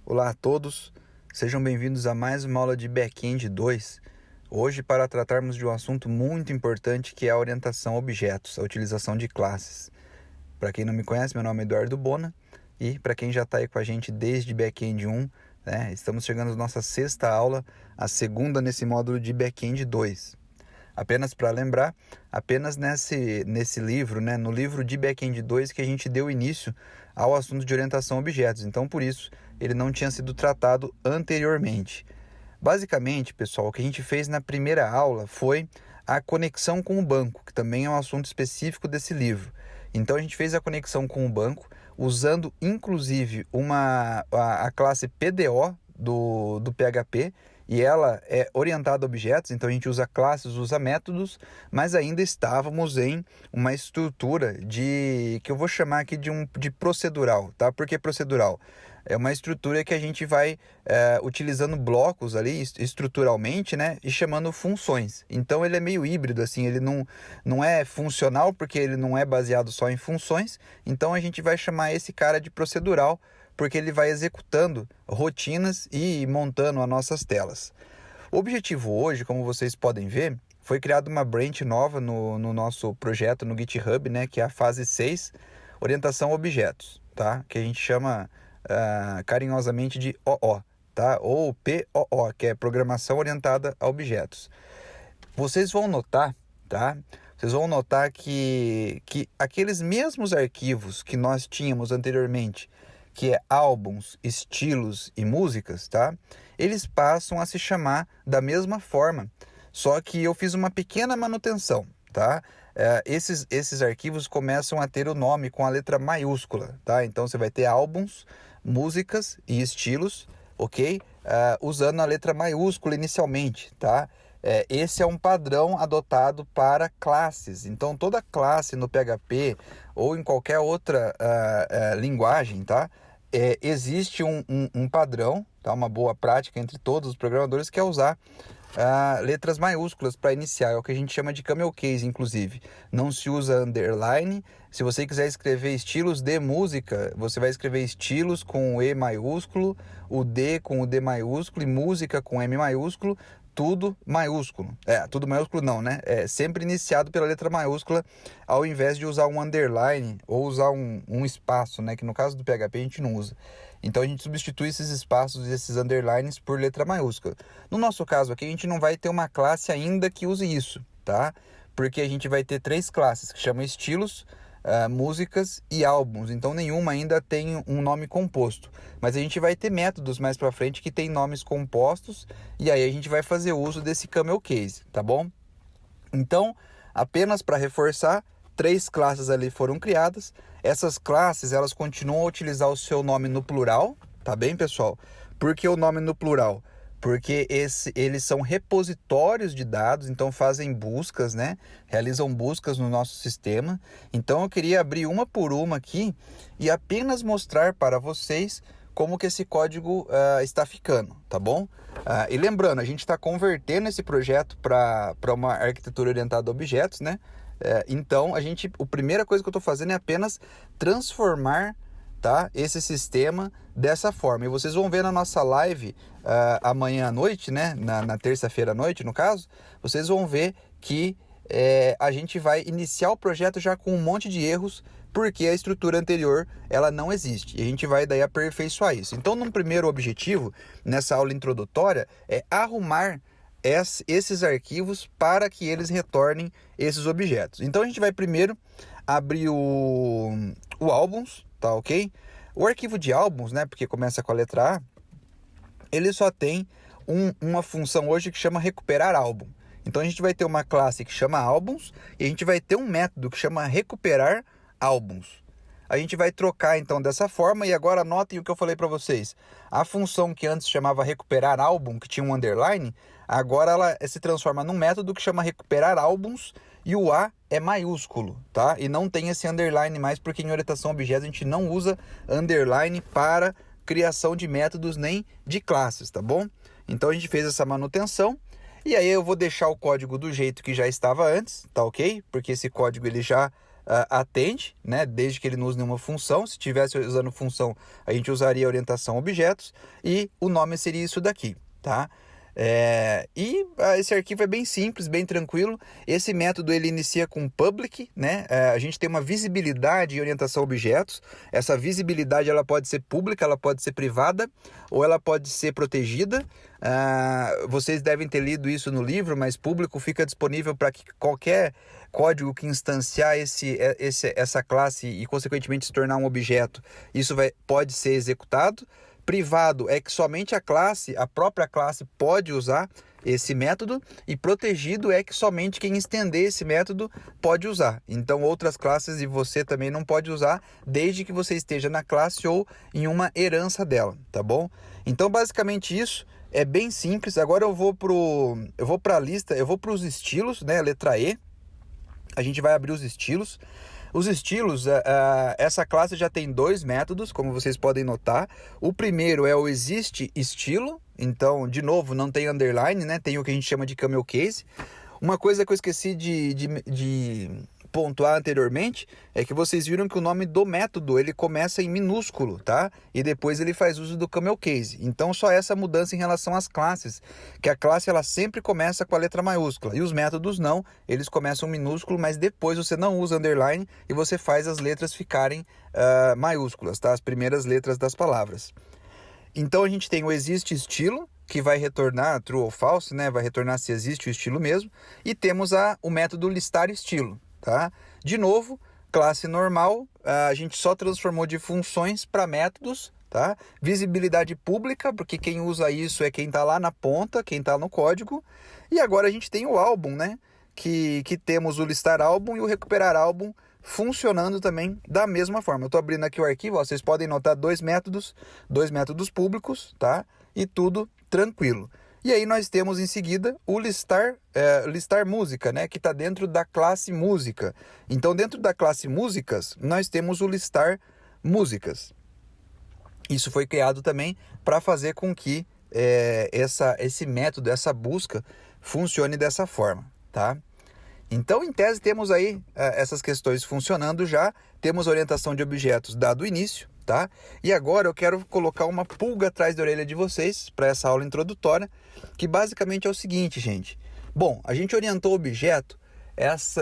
Olá a todos, sejam bem-vindos a mais uma aula de Back-end 2. Hoje para tratarmos de um assunto muito importante que é a orientação a objetos, a utilização de classes. Para quem não me conhece, meu nome é Eduardo Bona e para quem já está aí com a gente desde Back-end 1, estamos chegando à nossa sexta aula, a segunda nesse módulo de Back-end 2. Apenas para lembrar, apenas nesse livro, no livro de Back-end 2 que a gente deu início ao assunto de orientação a objetos. Então, por isso, ele não tinha sido tratado anteriormente. Basicamente, pessoal, o que a gente fez na primeira aula foi a conexão com o banco, que também é um assunto específico desse livro. Então, a gente fez a conexão com o banco, usando inclusive a classe PDO do PHP, e ela é orientada a objetos, então a gente usa classes, usa métodos, mas ainda estávamos em uma estrutura que eu vou chamar aqui de procedural, tá? Por que procedural? É uma estrutura que a gente vai utilizando blocos ali estruturalmente, e chamando funções. Então ele é meio híbrido, assim, ele não é funcional porque ele não é baseado só em funções, então a gente vai chamar esse cara de procedural, porque ele vai executando rotinas e montando as nossas telas. O objetivo hoje, como vocês podem ver, foi criada uma branch nova no nosso projeto no GitHub, que é a fase 6, orientação a objetos, tá? Que a gente chama carinhosamente de OO, tá? Ou POO, que é Programação Orientada a Objetos. Vocês vão notar, tá? Vocês vão notar que aqueles mesmos arquivos que nós tínhamos anteriormente, que é álbuns, estilos e músicas, tá? Eles passam a se chamar da mesma forma, só que eu fiz uma pequena manutenção, tá? Esses arquivos começam a ter o nome com a letra maiúscula, tá? Então você vai ter álbuns, músicas e estilos, ok? Usando a letra maiúscula inicialmente, tá? Esse é um padrão adotado para classes. Então, toda classe no PHP ou em qualquer outra linguagem, tá? Existe um padrão, tá? Uma boa prática entre todos os programadores, que é usar letras maiúsculas para iniciar. É o que a gente chama de camel case, inclusive. Não se usa underline. Se você quiser escrever estilos de música, você vai escrever estilos com o E maiúsculo, o D com o D maiúsculo e música com M maiúsculo, tudo maiúsculo. Tudo maiúsculo não, né? É sempre iniciado pela letra maiúscula, ao invés de usar um underline ou usar um espaço, que no caso do PHP a gente não usa. Então a gente substitui esses espaços e esses underlines por letra maiúscula. No nosso caso aqui, a gente não vai ter uma classe ainda que use isso, tá? Porque a gente vai ter 3 classes que chamam estilos, músicas e álbuns, então nenhuma ainda tem um nome composto, mas a gente vai ter métodos mais para frente que tem nomes compostos, e aí a gente vai fazer uso desse camel case, tá bom? Então, apenas para reforçar, 3 classes ali foram criadas. Essas classes, elas continuam a utilizar o seu nome no plural, tá bem, pessoal? Por que o nome no plural? Porque eles são repositórios de dados, então fazem buscas, realizam buscas no nosso sistema. Então eu queria abrir uma por uma aqui e apenas mostrar para vocês como que esse código está ficando, tá bom? E lembrando, a gente está convertendo esse projeto para uma arquitetura orientada a objetos, então a primeira coisa que eu estou fazendo é apenas transformar, tá, esse sistema dessa forma. E vocês vão ver na nossa live amanhã à noite, na terça-feira à noite, no caso, vocês vão ver que a gente vai iniciar o projeto já com um monte de erros, porque a estrutura anterior ela não existe. E a gente vai daí aperfeiçoar isso. Então, num primeiro objetivo, nessa aula introdutória, é arrumar esses arquivos para que eles retornem esses objetos. Então a gente vai primeiro abrir o álbuns, tá ok? O arquivo de álbuns, porque começa com a letra A, ele só tem uma função hoje que chama recuperar álbum. Então a gente vai ter uma classe que chama álbuns e a gente vai ter um método que chama recuperar álbuns. A gente vai trocar então dessa forma, e agora anotem o que eu falei para vocês. A função que antes chamava recuperar álbum, que tinha um underline, agora ela se transforma num método que chama recuperar álbuns, e o A é maiúsculo, tá? E não tem esse underline mais, porque em orientação a objetos a gente não usa underline para criação de métodos nem de classes, tá bom? Então a gente fez essa manutenção, e aí eu vou deixar o código do jeito que já estava antes, tá ok? Porque esse código ele já atende, né? Desde que ele não use nenhuma função. Se estivesse usando função, a gente usaria orientação objetos e o nome seria isso daqui, tá? Esse arquivo é bem simples, bem tranquilo. Esse método ele inicia com public, né? A gente tem uma visibilidade em orientação a objetos. Essa visibilidade ela pode ser pública, ela pode ser privada ou ela pode ser protegida. Vocês devem ter lido isso no livro, mas público fica disponível para que qualquer código que instanciar essa classe e consequentemente se tornar um objeto, isso pode ser executado. Privado é que somente a própria classe pode usar esse método, e protegido é que somente quem estender esse método pode usar. Então outras classes e você também não pode usar, desde que você esteja na classe ou em uma herança dela, tá bom? Então basicamente isso é bem simples. Agora eu vou para a lista, eu vou para os estilos, né? Letra E. A gente vai abrir os estilos. Os estilos, essa classe já tem 2 métodos, como vocês podem notar. O primeiro é o existEstilo. Então, de novo, não tem underline, né? Tem o que a gente chama de camel case. Uma coisa que eu esqueci de pontuar anteriormente é que vocês viram que o nome do método ele começa em minúsculo, tá? E depois ele faz uso do camel case. Então só essa mudança em relação às classes, que a classe ela sempre começa com a letra maiúscula e os métodos não, eles começam minúsculo, mas depois você não usa underline e você faz as letras ficarem maiúsculas, tá? As primeiras letras das palavras. Então a gente tem o existEstilo, que vai retornar true ou false, né? Vai retornar se existe o estilo mesmo. E temos o método listarEstilo, tá? De novo, classe normal, a gente só transformou de funções para métodos, tá? Visibilidade pública, porque quem usa isso é quem está lá na ponta, quem está no código. E agora a gente tem o álbum, né? Que temos o listarAlbum e o recuperarAlbum funcionando também da mesma forma. Eu estou abrindo aqui o arquivo, ó, vocês podem notar 2 métodos públicos, tá? E tudo tranquilo. E aí nós temos em seguida o listar música, né? Que está dentro da classe música. Então dentro da classe músicas, nós temos o listar músicas. Isso foi criado também para fazer com que esse método, essa busca, funcione dessa forma, tá? Então, em tese, temos aí essas questões funcionando já. Temos orientação de objetos dado o início, tá? E agora eu quero colocar uma pulga atrás da orelha de vocês para essa aula introdutória, que basicamente é o seguinte, gente. Bom, a gente orientou o objeto,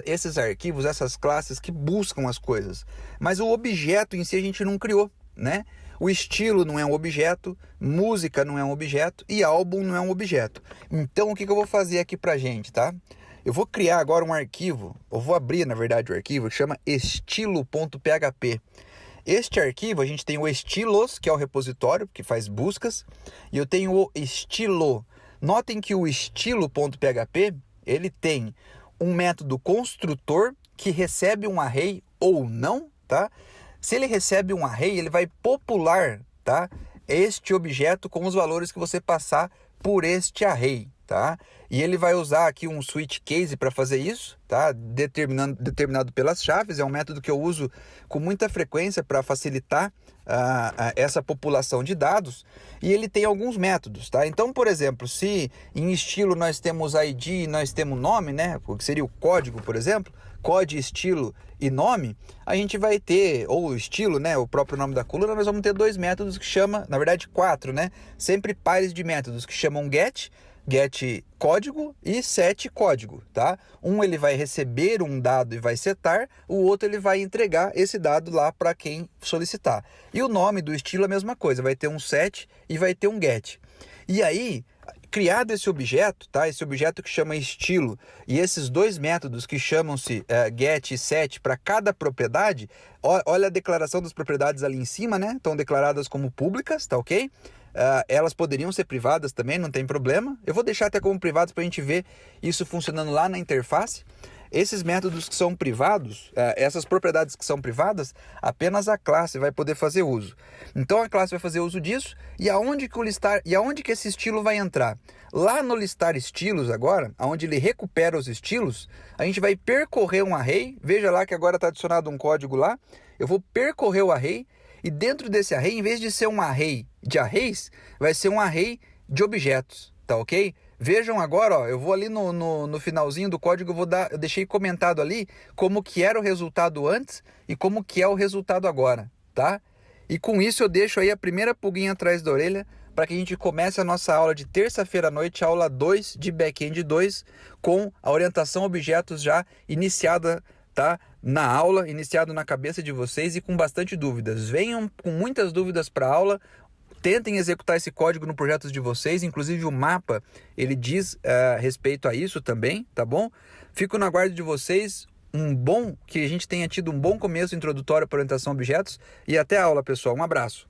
esses arquivos, essas classes que buscam as coisas. Mas o objeto em si a gente não criou, né? O estilo não é um objeto, música não é um objeto e álbum não é um objeto. Então, o que eu vou fazer aqui pra gente, tá? Eu vou criar agora um arquivo, eu vou abrir, na verdade, o arquivo, que chama estilo.php. Este arquivo, a gente tem o estilos, que é o repositório, que faz buscas, e eu tenho o estilo. Notem que o estilo.php, ele tem um método construtor que recebe um array ou não, tá? Se ele recebe um array, ele vai popular, tá? Este objeto com os valores que você passar por este array, tá? E ele vai usar aqui um switch case para fazer isso, tá? Determinado pelas chaves. É um método que eu uso com muita frequência para facilitar essa população de dados. E ele tem alguns métodos, tá? Então, por exemplo, se em estilo nós temos ID e nós temos nome, né? Que seria o código, por exemplo, código, estilo e nome, a gente vai ter, ou estilo, né? O próprio nome da coluna, nós vamos ter 2 métodos que chama, na verdade 4, né? Sempre pares de métodos que chamam get código e set código, tá? Um ele vai receber um dado e vai setar, o outro ele vai entregar esse dado lá para quem solicitar. E o nome do estilo é a mesma coisa, vai ter um set e vai ter um get. E aí, criado esse objeto, tá? Esse objeto que chama estilo e esses 2 métodos que chamam-se get e set para cada propriedade, olha a declaração das propriedades ali em cima, né? Estão declaradas como públicas, tá ok? Elas poderiam ser privadas também, não tem problema. Eu vou deixar até como privados para a gente ver isso funcionando lá na interface. Esses métodos que são privados, essas propriedades que são privadas, apenas a classe vai poder fazer uso. Então a classe vai fazer uso disso. E aonde que esse estilo vai entrar? Lá no listar estilos agora, onde ele recupera os estilos, a gente vai percorrer um array. Veja lá que agora está adicionado um código lá. Eu vou percorrer o array. E dentro desse array, em vez de ser um array de arrays, vai ser um array de objetos, tá ok? Vejam agora, ó, eu vou ali no finalzinho do código, eu deixei comentado ali como que era o resultado antes e como que é o resultado agora, tá? E com isso eu deixo aí a primeira pulguinha atrás da orelha para que a gente comece a nossa aula de terça-feira à noite, aula 2 de Backend 2, com a orientação a objetos já iniciada, tá? Na aula, iniciado na cabeça de vocês e com bastante dúvidas. Venham com muitas dúvidas para a aula. Tentem executar esse código no projeto de vocês, inclusive o mapa, ele diz respeito a isso também, tá bom? Fico na guarda de vocês, que a gente tenha tido um bom começo introdutório para orientação a objetos e até a aula, pessoal. Um abraço.